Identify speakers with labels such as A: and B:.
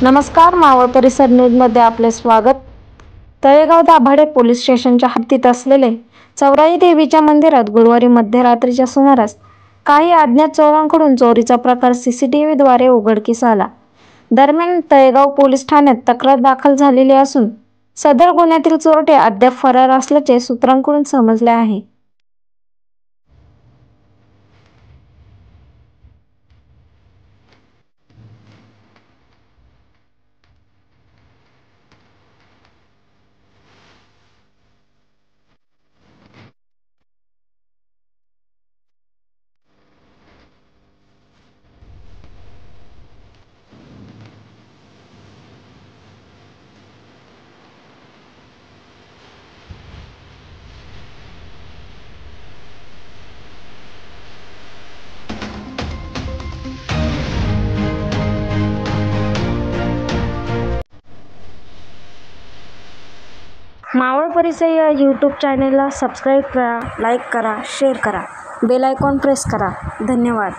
A: नमस्कार, मावळ परिसर न्यूजमध्ये आपले स्वागत. तळेगाव दाभाडे पोलीस स्टेशनच्या हद्दीत असलेले चौराई देवीच्या मंदिरात गुरुवारी मध्यरात्रीच्या सुमारास काही अज्ञात चोरांकडून चोरीचा प्रकार सीसीटीव्हीद्वारे उघडकीस आला. दरम्यान तळेगाव पोलीस ठाण्यात तक्रार दाखल झालेली असून सदर गुन्ह्यातील चोरटे अद्याप फरार असल्याचे सूत्रांकडून समजले आहे. मावळ परिसर या यूट्यूब चॅनेलला सबस्क्राईब करा, लाईक करा, शेअर करा, बेल आयकॉन प्रेस करा. धन्यवाद.